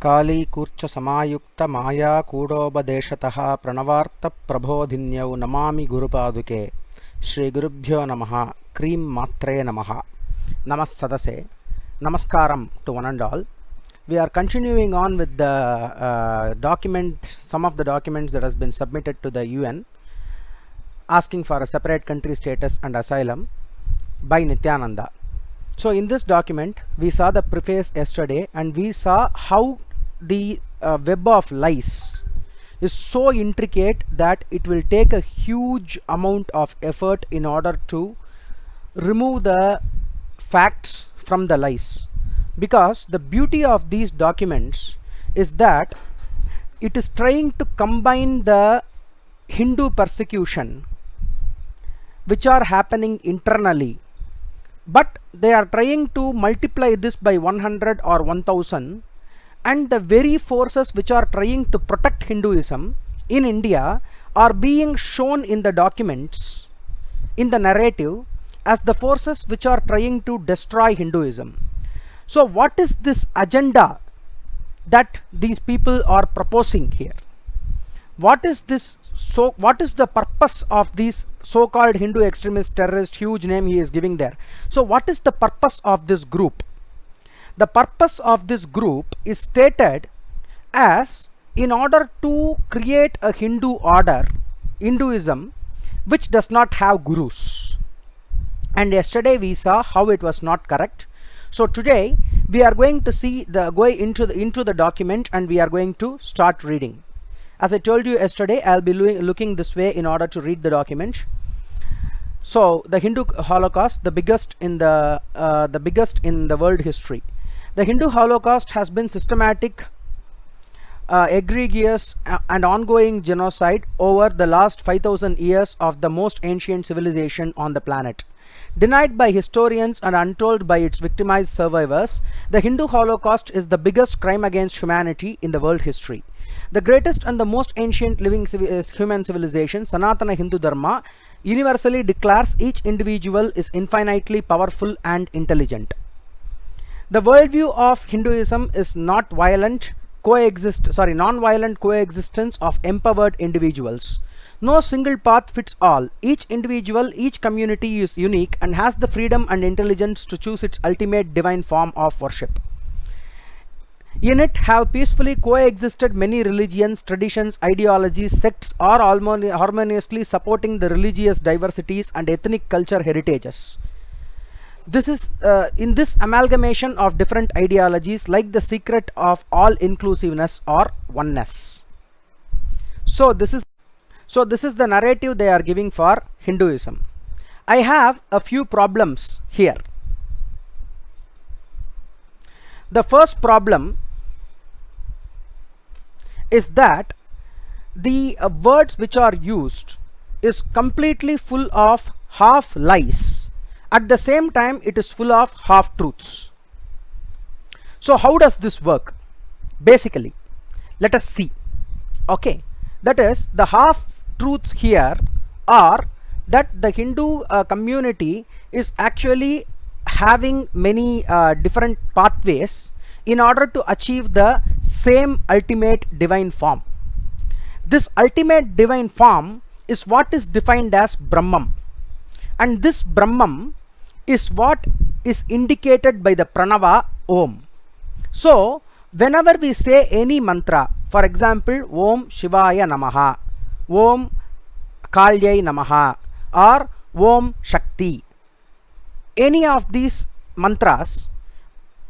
कालीकूर्च समायुक्त माया कूडोपदेशतः प्रणवार्थ प्रबोधिन्यौ नमामि गुरुपादुके श्री गुरुभ्यो नमः क्रीं मात्रे नमः नमः सदसे namaskaram to one and all. We are continuing on with the some of the documents that has been submitted to the UN asking for a separate country status and asylum by Nithyananda. So in this document we saw the preface yesterday, and we saw how the web of lies is so intricate that it will take a huge amount of effort in order to remove the facts from the lies, because the beauty of these documents is that it is trying to combine the Hindu persecution which are happening internally, but they are trying to multiply this by 100 or 1000, and the very forces which are trying to protect Hinduism in India are being shown in the documents, in the narrative, as the forces which are trying to destroy Hinduism. So what is this agenda that these people are proposing here? What is this? So what is the purpose of these so-called Hindu extremist terrorist, huge name he is giving there? So what is the purpose of this group? The purpose of this group is stated as in order to create a Hindu order, Hinduism, which does not have gurus. And yesterday we saw how it was not correct. So today we are going to see into the document, and we are going to start reading. As I told you yesterday, I'll be looking this way in order to read the document. So the Hindu Holocaust, the biggest in the world history. The Hindu Holocaust has been systematic, egregious and ongoing genocide over the last 5000 years of the most ancient civilization on the planet. Denied by historians and untold by its victimized survivors, the Hindu Holocaust is the biggest crime against humanity in the world history. The greatest and the most ancient living human civilization, Sanatana Hindu Dharma, universally declares each individual is infinitely powerful and intelligent. The worldview of Hinduism is non-violent coexistence of empowered individuals. No single path fits all. Each individual, each community is unique and has the freedom and intelligence to choose its ultimate divine form of worship. In it have peacefully coexisted many religions, traditions, ideologies, sects, all harmoniously supporting the religious diversities and ethnic culture heritages. This is in this amalgamation of different ideologies like the secret of all inclusiveness or oneness. So this is the narrative they are giving for Hinduism. I have a few problems here. The first problem is that the words which are used is completely full of half lies. At the same time, it is full of half truths. So how does this work? Basically, let us see. Okay, that is, the half truths here are that the Hindu community is actually having many different pathways in order to achieve the same ultimate divine form. This ultimate divine form is what is defined as Brahman, and this Brahman is what is indicated by the pranava Om. So whenever we say any mantra, for example, Om Shivaya Namaha, Om Kalyai Namaha, or Om Shakti, any of these mantras,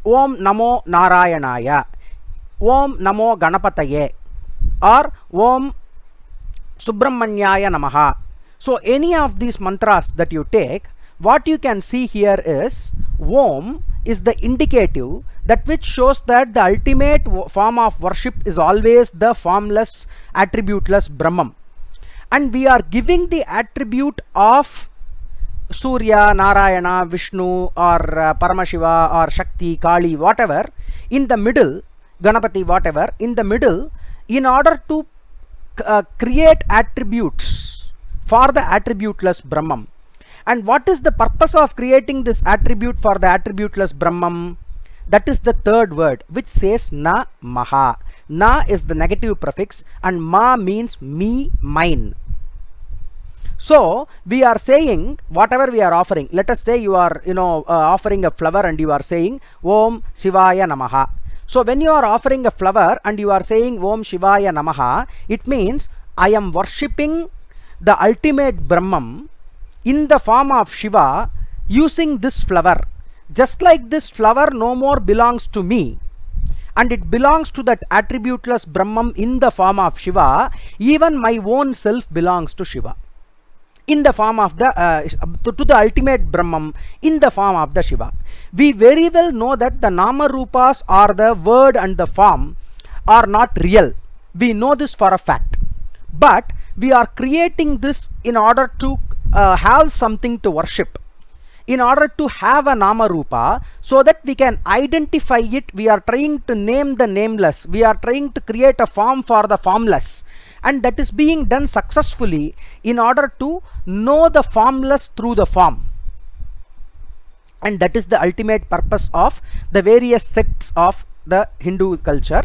Om Namo Narayanaya, Om Namo Ganapataye, or Om Subramanyaya Namaha. So any of these mantras that you take, what you can see here is Om is the indicative that which shows that the ultimate form of worship is always the formless, attributeless Brahman. And we are giving the attribute of Surya, Narayana, Vishnu, or Paramashiva, or Shakti, Kali, whatever, in the middle, Ganapati, whatever, in the middle, in order to create attributes for the attributeless Brahman. And what is the purpose of creating this attribute for the attributeless Brahman? That is the third word, which says na maha. Na is the negative prefix and ma means me, mine. So we are saying whatever we are offering. Let us say you are offering a flower and you are saying Om Shivaya Namaha. So when you are offering a flower and you are saying Om Shivaya Namaha, it means I am worshipping the ultimate Brahman in the form of Shiva using this flower. Just like this flower no more belongs to me, and it belongs to that attributeless Brahman in the form of Shiva, even my own self belongs to Shiva in the form of the to the ultimate Brahman in the form of the Shiva. We very well know that the Nama Rupas or the word and the form are not real. We know this for a fact. But we are creating this in order to have something to worship, in order to have a Nama Rupa, so that we can identify it. We are trying to name the nameless. We are trying to create a form for the formless. And that is being done successfully in order to know the formless through the form. And that is the ultimate purpose of the various sects of the Hindu culture.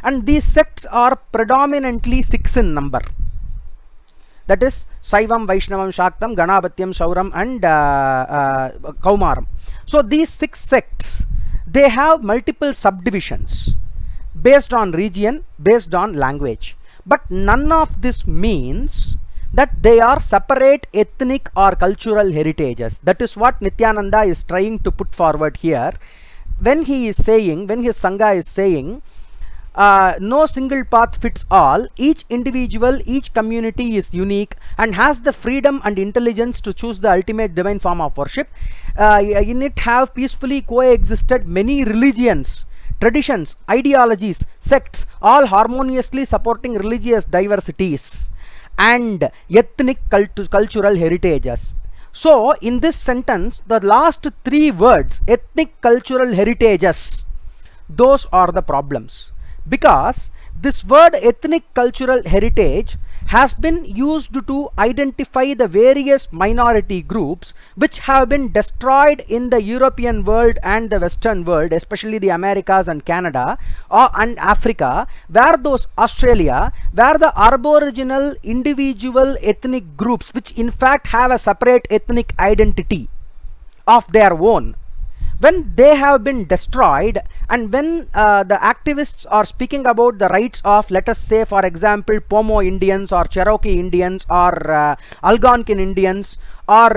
And these sects are predominantly 6 in number. That is Saivam, Vaishnavam, Shaktam, Ganapathyam, Shauram and Kaumaram. So these 6 sects, they have multiple subdivisions based on region, based on language. But none of this means that they are separate ethnic or cultural heritages. That is what Nithyananda is trying to put forward here. When he is saying, when his Sangha is saying, no single path fits all, each individual, each community is unique and has the freedom and intelligence to choose the ultimate divine form of worship. In it have peacefully coexisted many religions, traditions, ideologies, sects, all harmoniously supporting religious diversities and ethnic cultural heritages. So in this sentence, the last 3 words, ethnic cultural heritages, those are the problems. Because this word ethnic cultural heritage has been used to identify the various minority groups which have been destroyed in the European world and the Western world, especially the Americas and Canada and Africa, where those Australia, where the aboriginal individual ethnic groups which in fact have a separate ethnic identity of their own, when they have been destroyed, and when the activists are speaking about the rights of, let us say for example, Pomo Indians or Cherokee Indians or Algonquin Indians or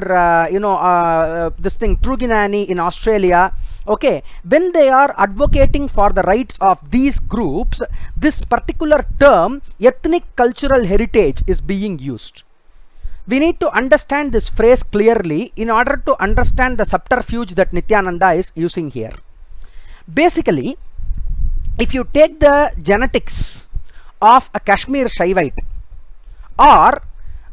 this thing Truginani in Australia, okay, when they are advocating for the rights of these groups, this particular term ethnic cultural heritage is being used. We need to understand this phrase clearly in order to understand the subterfuge that Nithyananda is using here. Basically, if you take the genetics of a Kashmir Shaivite or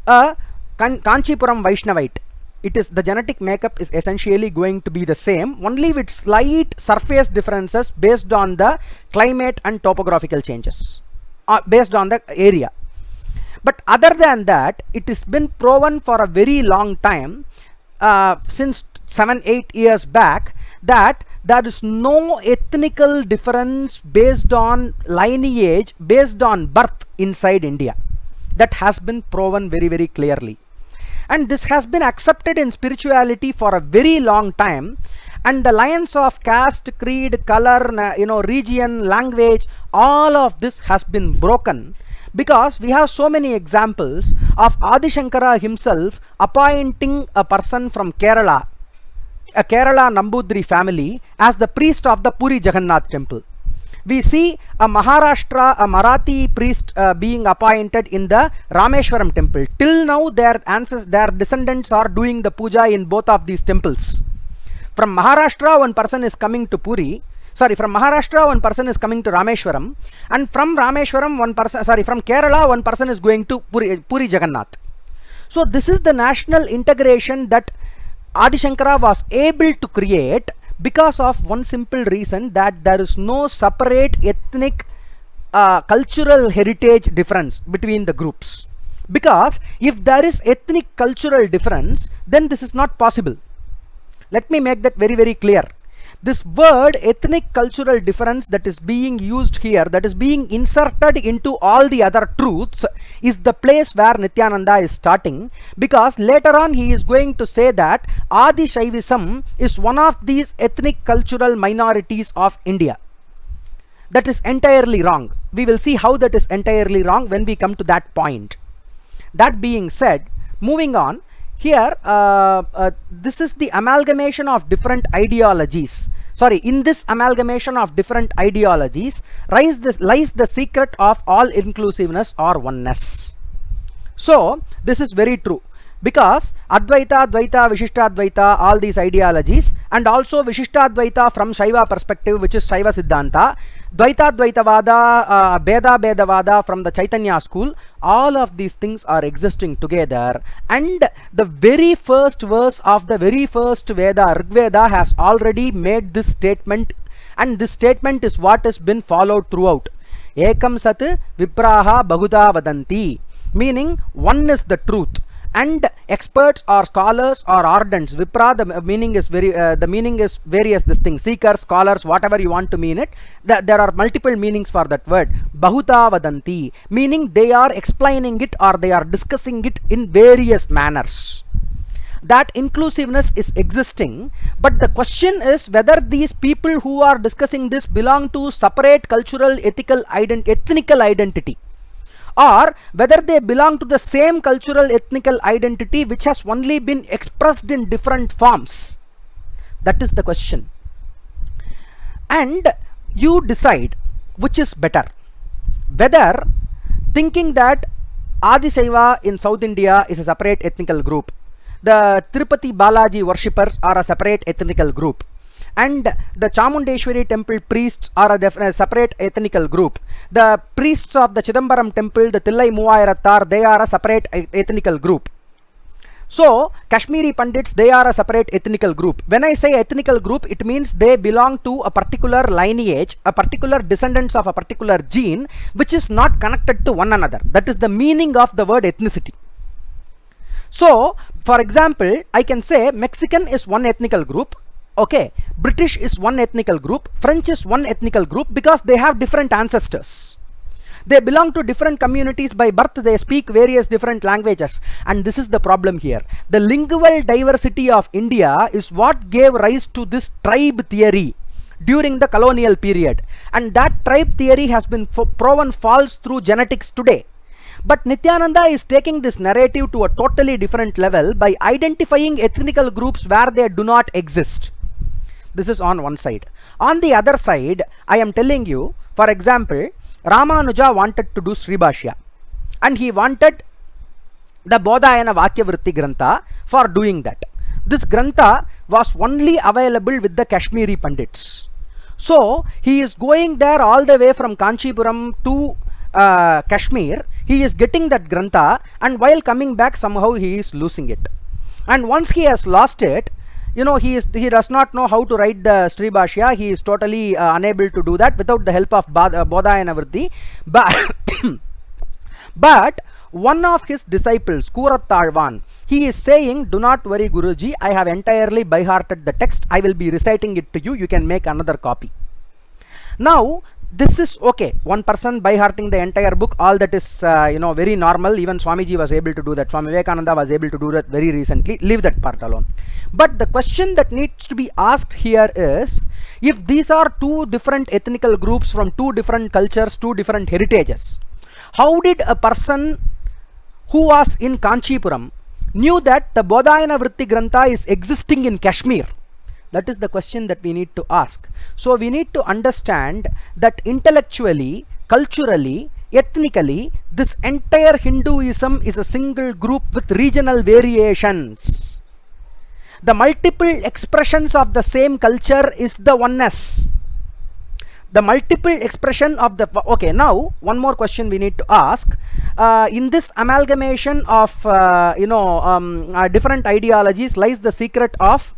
a Kanchipuram Vaishnavite, it is the genetic makeup is essentially going to be the same, only with slight surface differences based on the climate and topographical changes, based on the area. But other than that, it has been proven for a very long time, since 7-8 years back, that there is no ethnical difference based on lineage, based on birth inside India. That has been proven very, very clearly. And this has been accepted in spirituality for a very long time. And the lines of caste, creed, color, region, language, all of this has been broken. Because we have so many examples of Adi Shankara himself appointing a person from Kerala, a Kerala Nambudri family, as the priest of the Puri Jagannath temple. We see a Maharashtra, a Marathi priest being appointed in the Rameshwaram temple. Till now their descendants are doing the puja in both of these temples. From Maharashtra one person is coming to from Maharashtra one person is coming to Rameshwaram, and from Rameshwaram from Kerala one person is going to Puri Jagannath. So this is the national integration that Adi Shankara was able to create because of one simple reason, that there is no separate ethnic cultural heritage difference between the groups. Because if there is ethnic cultural difference, then this is not possible. Let me make that very, very clear. This word ethnic cultural difference that is being used here, that is being inserted into all the other truths, is the place where Nithyananda is starting, because later on he is going to say that Adi Shaivism is one of these ethnic cultural minorities of India. That is entirely wrong. We will see how that is entirely wrong when we come to that point. That being said, moving on, here this is the amalgamation of different ideologies. Sorry, in this amalgamation of different ideologies lies the secret of all inclusiveness or oneness. So this is very true, because Advaita, Dvaita, Vishishtadvaita, all these ideologies, and also Vishishtadvaita from Shaiva perspective, which is Shaiva Siddhanta, Dvaita Dvaitavada, Beda Bedavada from the Chaitanya school, all of these things are existing together. And the very first verse of the very first Veda, Rig Veda, has already made this statement, and this statement is what has been followed throughout. Ekam Sat Vipraha Bahuda Vadanti, meaning one is the truth. And experts or scholars or ardents, Vipra, the meaning is various this thing, seekers, scholars, whatever you want to mean it. There are multiple meanings for that word. Bahuta Vadanti, meaning they are explaining it or they are discussing it in various manners. That inclusiveness is existing, but the question is whether these people who are discussing this belong to separate cultural, ethnical identity, or whether they belong to the same cultural ethnical identity which has only been expressed in different forms. That is the question. And you decide which is better, whether thinking that Adi Shaiva in South India is a separate ethnical group, the Tirupati Balaji worshippers are a separate ethnical group, and the Chamundeshwari temple priests are a separate ethnical group. The priests of the Chidambaram temple, the Tillai Muvayarattar, they are a separate ethnical group. So Kashmiri Pandits, they are a separate ethnical group. When I say ethnical group, it means they belong to a particular lineage, a particular descendants of a particular gene, which is not connected to one another. That is the meaning of the word ethnicity. So for example, I can say Mexican is one ethnical group. Okay, British is one ethnical group, French is one ethnical group, because they have different ancestors. They belong to different communities by birth, they speak various different languages. And this is the problem here. The lingual diversity of India is what gave rise to this tribe theory during the colonial period. And that tribe theory has been proven false through genetics today. But Nithyananda is taking this narrative to a totally different level by identifying ethnical groups where they do not exist. This is on one side. On the other side, I am telling you, for example, Ramanuja wanted to do Sribhashya, and he wanted the Bodhayana Vakyavritti Grantha for doing that. This Grantha was only available with the Kashmiri Pandits. So he is going there all the way from Kanchipuram to Kashmir. He is getting that Grantha, and while coming back somehow he is losing it. And once he has lost it, you know, he does not know how to write the Sribhashya. He is totally unable to do that without the help of Bodhayana Vritti. But one of his disciples, Kurattalvan, he is saying, do not worry Guruji, I have entirely by-hearted the text. I will be reciting it to you. You can make another copy. Now this is okay. One person by-hearting the entire book, all that is very normal. Even Swamiji was able to do that. Swami Vivekananda was able to do that very recently. Leave that part alone. But the question that needs to be asked here is, if these are two different ethnical groups from two different cultures, two different heritages, how did a person who was in Kanchipuram knew that the Bodhayana Vritti Grantha is existing in Kashmir? That is the question that we need to ask. So we need to understand that intellectually, culturally, ethnically, this entire Hinduism is a single group with regional variations. The multiple expressions of the same culture is the oneness. The multiple expression of the... Okay, now one more question we need to ask. In this amalgamation of different ideologies lies the secret of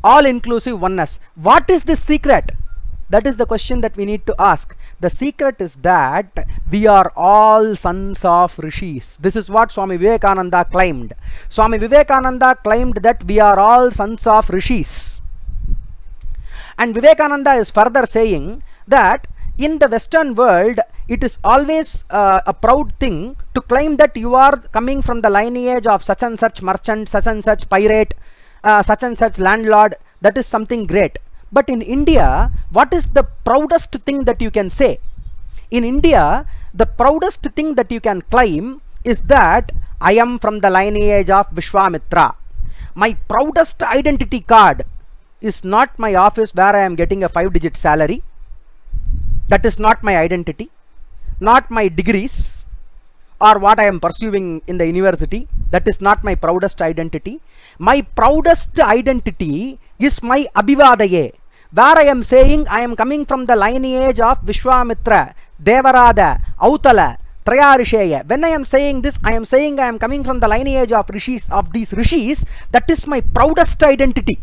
all-inclusive oneness. What is this secret? That is the question that we need to ask. The secret is that we are all sons of rishis. This is what Swami Vivekananda claimed. Swami Vivekananda claimed that we are all sons of rishis. And Vivekananda is further saying that in the Western world, it is always a proud thing to claim that you are coming from the lineage of such and such merchant, such and such pirate, such and such landlord. That is something great. But in India, what is the proudest thing that you can say? In India, the proudest thing that you can claim is that I am from the lineage of Vishwamitra. My proudest identity card is not my office where I am getting a 5-digit salary. That is not my identity. Not my degrees or what I am pursuing in the university. That is not my proudest identity. My proudest identity is my Abhivadaye, where I am saying I am coming from the lineage of Vishwamitra, Devarada, Autala, Trayarisheya. When I am saying this, I am saying I am coming from the lineage of rishis, of these rishis. That is my proudest identity.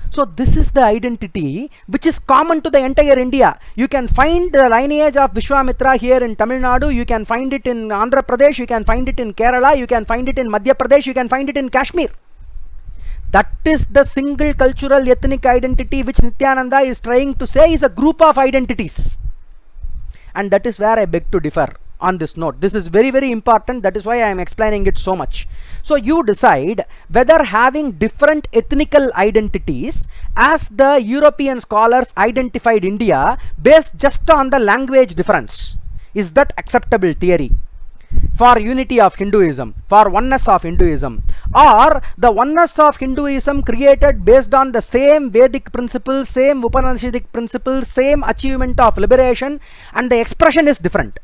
So this is the identity which is common to the entire India. You can find the lineage of Vishwamitra here in Tamil Nadu, you can find it in Andhra Pradesh, you can find it in Kerala, you can find it in Madhya Pradesh, you can find it in Kashmir. That is the single cultural ethnic identity which Nithyananda is trying to say is a group of identities. And that is where I beg to differ on this note. This is very, very important. That is why I am explaining it so much. So you decide whether having different ethnical identities, as the European scholars identified India based just on the language difference, is that acceptable theory for unity of Hinduism, for oneness of Hinduism, or the oneness of Hinduism created based on the same Vedic principles, same Upanishadic principles, same achievement of liberation, and the expression is different.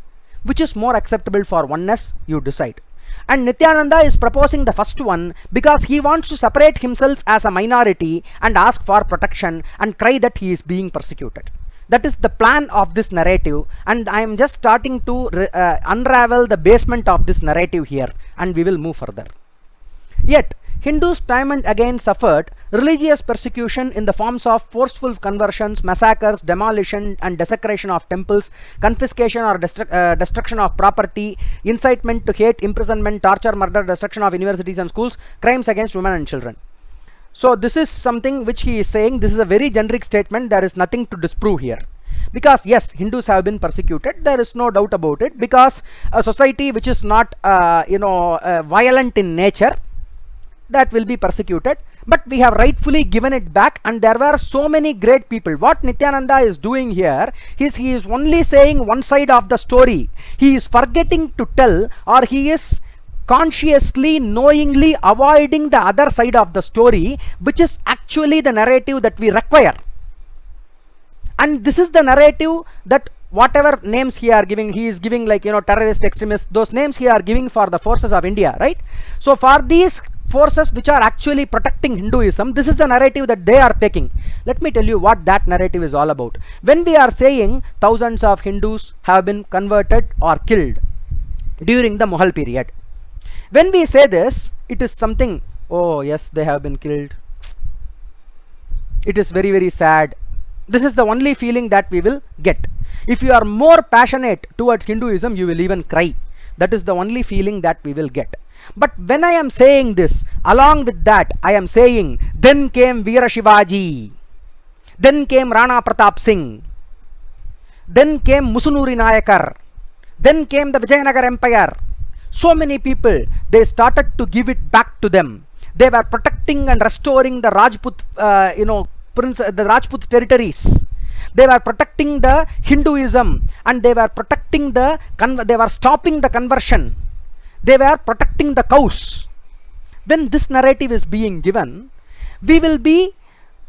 Which is more acceptable for oneness, you decide. And Nithyananda is proposing the first one because he wants to separate himself as a minority and ask for protection and cry that he is being persecuted. That is the plan of this narrative, and I am just starting to unravel the basement of this narrative here, and we will move further. Yet, Hindus time and again suffered religious persecution in the forms of forceful conversions, massacres, demolition and desecration of temples, confiscation or destruction of property, incitement to hate, imprisonment, torture, murder, destruction of universities and schools, crimes against women and children. So this is something which he is saying. This is a very generic statement. There is nothing to disprove here. Because yes, Hindus have been persecuted. There is no doubt about it. Because a society which is not violent in nature, that will be persecuted, but we have rightfully given it back, and there were so many great people. What Nithyananda is doing here is he is only saying one side of the story. He is forgetting to tell, or he is consciously, knowingly avoiding the other side of the story, which is actually the narrative that we require. And this is the narrative that whatever names he are giving, he is giving like, terrorist, extremists, those names he are giving for the forces of India, right? So for these forces which are actually protecting Hinduism, this is the narrative that they are taking. Let me tell you what that narrative is all about. When we are saying thousands of Hindus have been converted or killed during the Mughal period, when we say this, it is something, oh yes, they have been killed. It is very, very sad. This is the only feeling that we will get. If you are more passionate towards Hinduism, you will even cry. That is the only feeling that we will get. But when I am saying this, along with that, I am saying, then came Veera Shivaji, then came Rana Pratap Singh, then came Musunuri Nayakar, then came the Vijayanagar Empire. So many people, they started to give it back to them. They were protecting and restoring the Rajput, the Rajput territories. They were protecting the Hinduism, and they were protecting they were stopping the conversion. They were protecting the cows. When this narrative is being given, we will be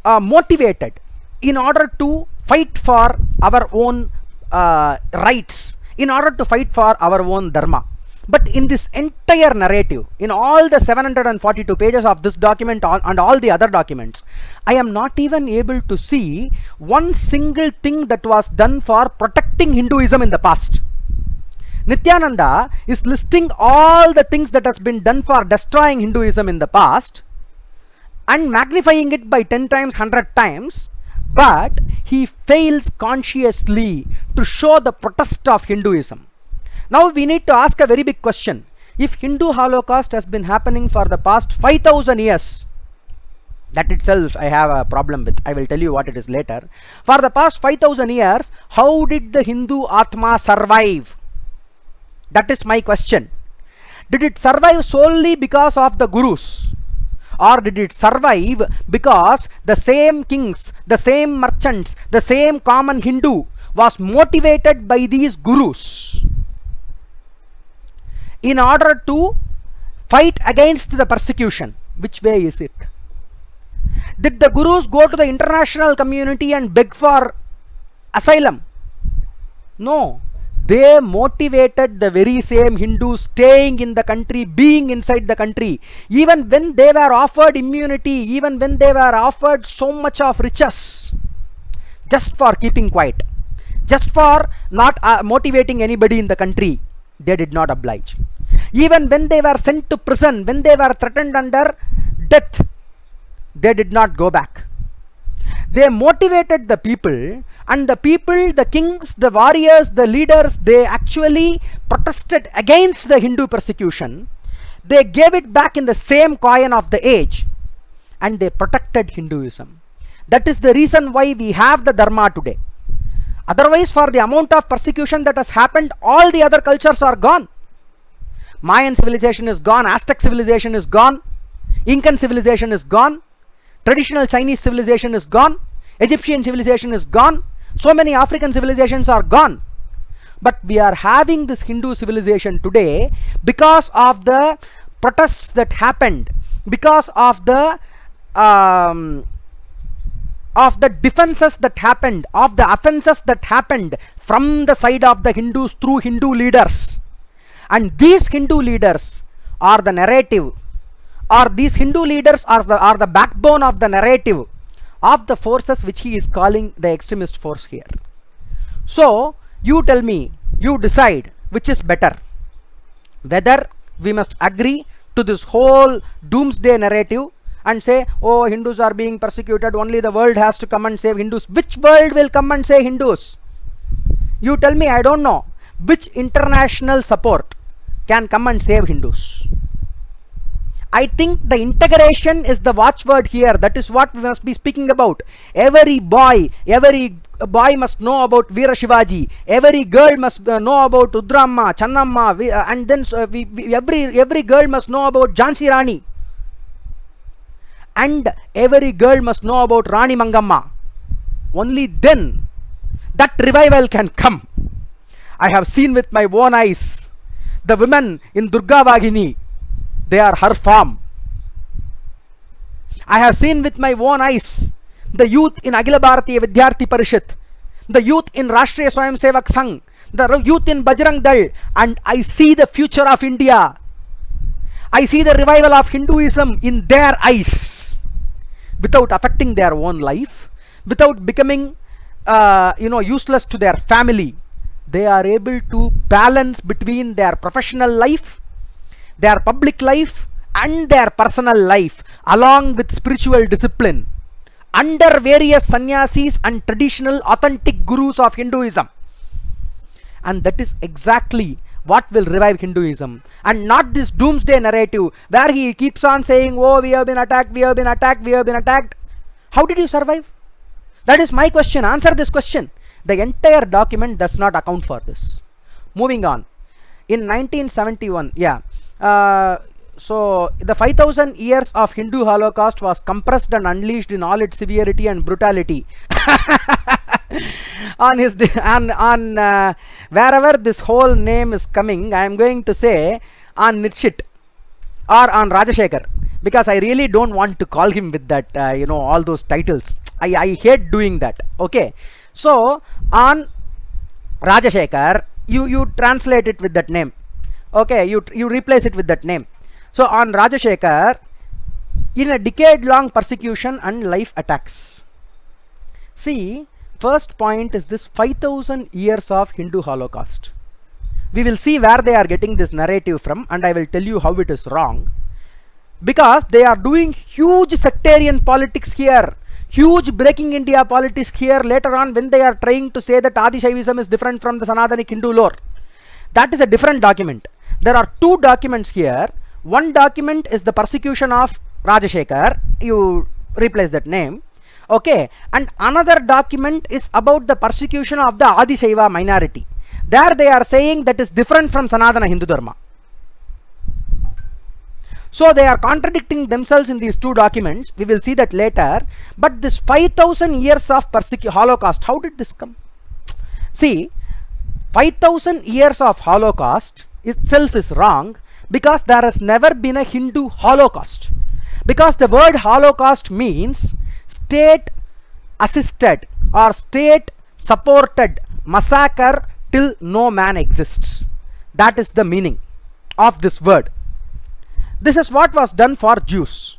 motivated in order to fight for our own rights, in order to fight for our own dharma. But in this entire narrative, in all the 742 pages of this document and all the other documents, I am not even able to see one single thing that was done for protecting Hinduism in the past. Nithyananda is listing all the things that has been done for destroying Hinduism in the past and magnifying it by 10 times, 100 times, but he fails consciously to show the protest of Hinduism. Now we need to ask a very big question. If Hindu Holocaust has been happening for the past 5,000 years, That itself I have a problem with. I will tell you what it is later. For the past 5000 years, how did the Hindu Atma survive? That is my question. Did it survive solely because of the gurus? Or did it survive because the same kings, the same merchants, the same common Hindu was motivated by these gurus in order to fight against the persecution? Which way is it? Did the gurus go to the international community and beg for asylum? No. They motivated the very same Hindus staying in the country, being inside the country. Even when they were offered immunity, even when they were offered so much of riches, just for keeping quiet, just for not motivating anybody in the country, they did not oblige. Even when they were sent to prison, when they were threatened under death, they did not go back. They motivated the people, and the people, the kings, the warriors, the leaders, they actually protested against the Hindu persecution. They gave it back in the same coin of the age, and they protected Hinduism. That is the reason why we have the Dharma today. Otherwise, for the amount of persecution that has happened, all the other cultures are gone. Mayan civilization is gone, Aztec civilization is gone, Incan civilization is gone, traditional Chinese civilization is gone, Egyptian civilization is gone, so many African civilizations are gone. But we are having this Hindu civilization today because of the protests that happened, because of the defenses that happened, of the offenses that happened from the side of the Hindus through Hindu leaders. And these Hindu leaders are the narrative, or these Hindu leaders are the backbone of the narrative of the forces which he is calling the extremist force here. So you tell me, you decide which is better, whether we must agree to this whole doomsday narrative and say, oh, Hindus are being persecuted, only the world has to come and save Hindus. Which world will come and save Hindus? You tell me. I don't know which international support can come and save Hindus. I think the integration is the watchword here. That is what we must be speaking about. Every boy must know about Veera Shivaji. Every girl must know about Udramma, Channamma, and then every girl must know about Jhansi Rani. And every girl must know about Rani Mangamma. Only then that revival can come. I have seen with my own eyes the women in Durga Vagini. They are her form. I have seen with my own eyes the youth in Akhila Bharatiya Vidyarthi Parishad, the youth in Rashtriya Swayamsevak Sangh, the youth in Bajrang Dal, and I see the future of India. I see the revival of Hinduism in their eyes, without affecting their own life, without becoming useless to their family. They are able to balance between their professional life, their public life, and their personal life, along with spiritual discipline, under various sannyasis and traditional authentic gurus of Hinduism. And that is exactly what will revive Hinduism, and not this doomsday narrative where he keeps on saying, oh, we have been attacked, we have been attacked, we have been attacked. How did you survive? That is my question. Answer this question. The entire document does not account for this. Moving on. In 1971, so the 5000 years of Hindu Holocaust was compressed and unleashed in all its severity and brutality on his wherever this whole name is coming, I am going to say on Nitshit or on Rajashekar, because I really don't want to call him with that all those titles. I hate doing that. Okay, so on Rajashekar, you translate it with that name. Okay, you replace it with that name. So on Rajashekar, in a decade-long persecution and life attacks. See, first point is this 5000 years of Hindu Holocaust. We will see where they are getting this narrative from, and I will tell you how it is wrong. Because they are doing huge sectarian politics here, huge breaking India politics here later on, when they are trying to say that Adi Shaivism is different from the Sanatanic Hindu lore. That is a different document. There are two documents here. One document is the persecution of Rajashekar. You replace that name. Okay, and another document is about the persecution of the Adishaiva minority. There they are saying that is different from Sanatana Hindu Dharma. So they are contradicting themselves in these two documents. We will see that later. But this 5,000 years of Holocaust, how did this come? See, 5,000 years of Holocaust itself is wrong, because there has never been a Hindu Holocaust. Because the word Holocaust means state assisted or state supported massacre till no man exists. That is the meaning of this word. This is what was done for Jews.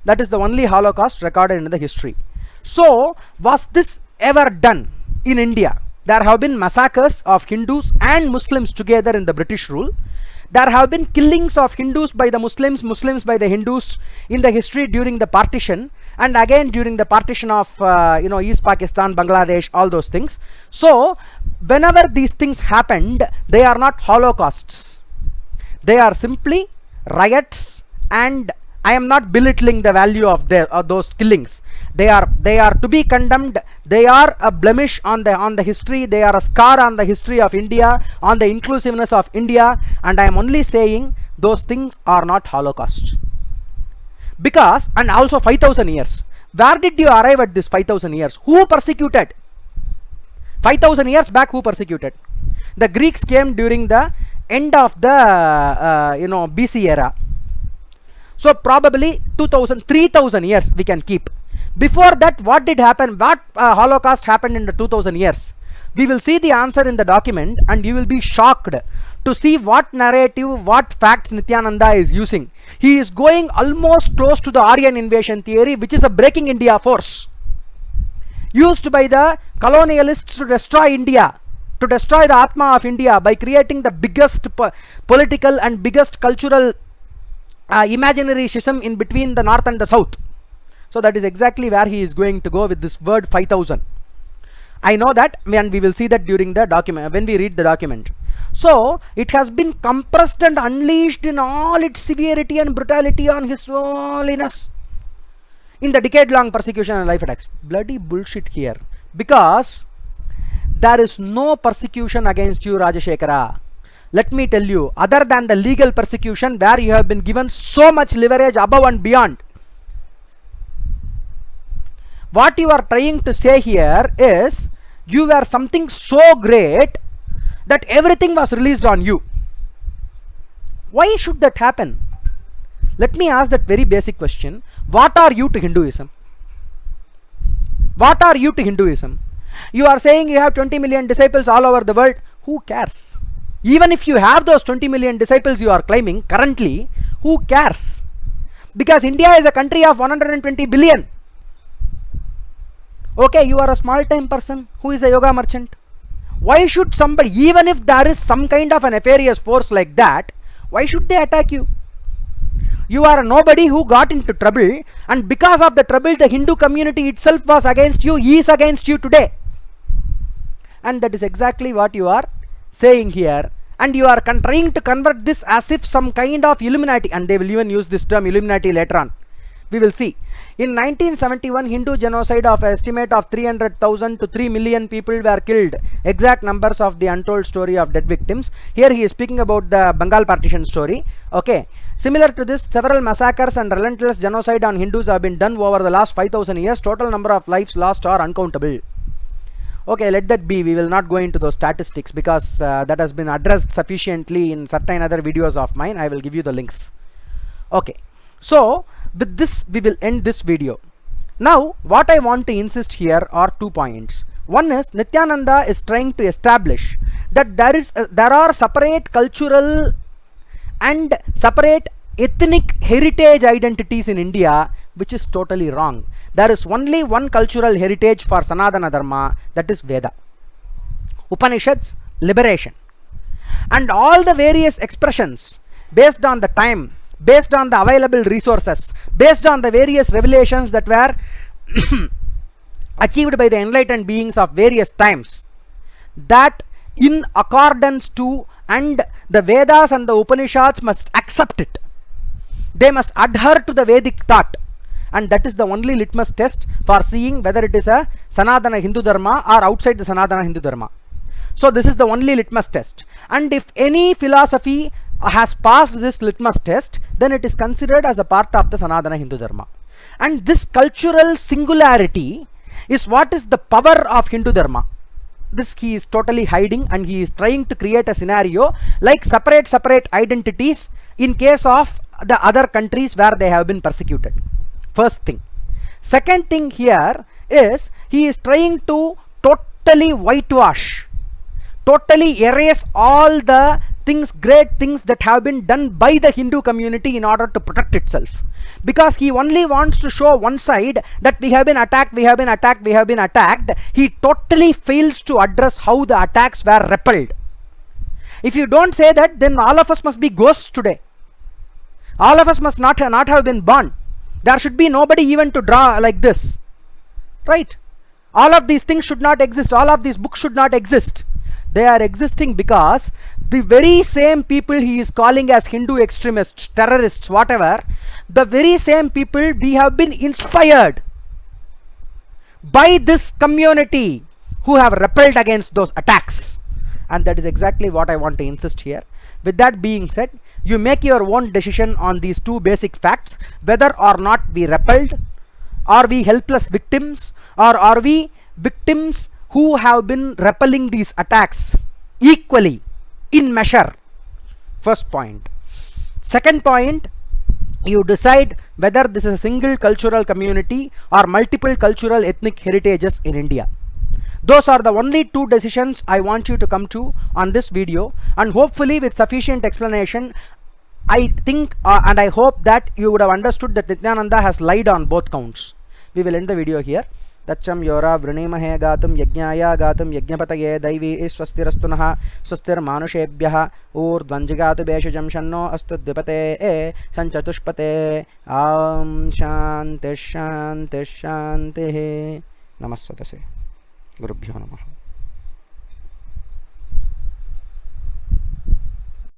That is the only Holocaust recorded in the history. So, was this ever done in India? There have been massacres of Hindus and Muslims together in the British rule. There have been killings of Hindus by the Muslims, Muslims by the Hindus in the history during the partition, and again during the partition of East Pakistan, Bangladesh, all those things. So, whenever these things happened, they are not holocausts. They are simply riots, and I am not belittling the value of those killings. They are to be condemned. They are a blemish on the history. They are a scar on the history of India, on the inclusiveness of India, and I am only saying those things are not Holocaust. Because, and also 5,000 years. Where did you arrive at this 5,000 years? Who persecuted? 5,000 years back, who persecuted? The Greeks came during the end of the BC era. So probably 3,000 years we can keep. Before that, what did happen? What Holocaust happened in the 2,000 years? We will see the answer in the document, and you will be shocked to see what narrative, what facts Nithyananda is using. He is going almost close to the Aryan invasion theory, which is a breaking India force used by the colonialists to destroy India, to destroy the Atma of India by creating the biggest political and biggest cultural imaginary schism in between the north and the south. So that is exactly where he is going to go with this word 5,000. I know that, and we will see that during the document, when we read the document. So it has been compressed and unleashed in all its severity and brutality on His Holiness in the decade-long persecution and life attacks. Bloody bullshit here. Because there is no persecution against you, Rajashekara. Let me tell you, other than the legal persecution where you have been given so much leverage above and beyond. What you are trying to say here is, you were something so great that everything was released on you. Why should that happen? Let me ask that very basic question. What are you to Hinduism? What are you to Hinduism? You are saying you have 20 million disciples all over the world. Who cares? Even if you have those 20 million disciples you are claiming currently, who cares? Because India is a country of 120 billion. Okay, you are a small time person who is a yoga merchant. Why should somebody, even if there is some kind of a nefarious force like that, why should they attack you? You are a nobody who got into trouble, and because of the trouble the Hindu community itself was against you, is against you today. And that is exactly what you are saying here, and you are trying to convert this as if some kind of Illuminati, and they will even use this term Illuminati later on. We will see. In 1971, Hindu genocide of an estimate of 300,000 to 3 million people were killed. Exact numbers of the untold story of dead victims. Here he is speaking about the Bengal partition story. Okay. Similar to this, several massacres and relentless genocide on Hindus have been done over the last 5,000 years. Total number of lives lost are uncountable. Okay, let that be. We will not go into those statistics because that has been addressed sufficiently in certain other videos of mine. I will give you the links. Okay. So, with this we will end this video. Now what I want to insist here are 2 points. One is, Nithyananda is trying to establish that there are separate cultural and separate ethnic heritage identities in India, which is totally wrong. There is only one cultural heritage for Sanatana Dharma, that is Veda, Upanishads, liberation, and all the various expressions based on the time, based on the available resources, based on the various revelations that were achieved by the enlightened beings of various times, that in accordance to, and the Vedas and the Upanishads must accept it. They must adhere to the Vedic thought, and that is the only litmus test for seeing whether it is a Sanatana Hindu Dharma or outside the Sanatana Hindu Dharma. So this is the only litmus test, and if any philosophy has passed this litmus test, then it is considered as a part of the Sanatana Hindu Dharma. And this cultural singularity is what is the power of Hindu Dharma. This he is totally hiding, and he is trying to create a scenario like separate identities in case of the other countries where they have been persecuted. First thing. Second thing here is he is trying to totally whitewash, totally erase all the things, great things that have been done by the Hindu community in order to protect itself, because he only wants to show one side, that we have been attacked, we have been attacked, we have been attacked. He totally fails to address how the attacks were repelled. If you don't say that, then all of us must be ghosts today. All of us must not have been born. There should be nobody even to draw like this, right? All of these things should not exist. All of these books should not exist. They are existing because the very same people he is calling as Hindu extremists, terrorists, whatever, the very same people, we have been inspired by this community who have repelled against those attacks. And that is exactly what I want to insist here. With that being said, you make your own decision on these two basic facts, whether or not we repelled. Are we helpless victims, or are we victims who have been repelling these attacks equally, in measure? First point. Second point, you decide whether this is a single cultural community or multiple cultural ethnic heritages in India. Those are the only two decisions I want you to come to on this video, and hopefully with sufficient explanation, I think and I hope that you would have understood that Nithyananda has lied on both counts. We will end the video here. Tacham yora vrinimahe gatum yajnaya gatum yajnapataye daivi swastirastunah swastir manushebhyah urdvanjigatu beshajam shanno astu dvipate sanchatushpate shanti shanti shanti. Namaste. Gurubhyo Namaha.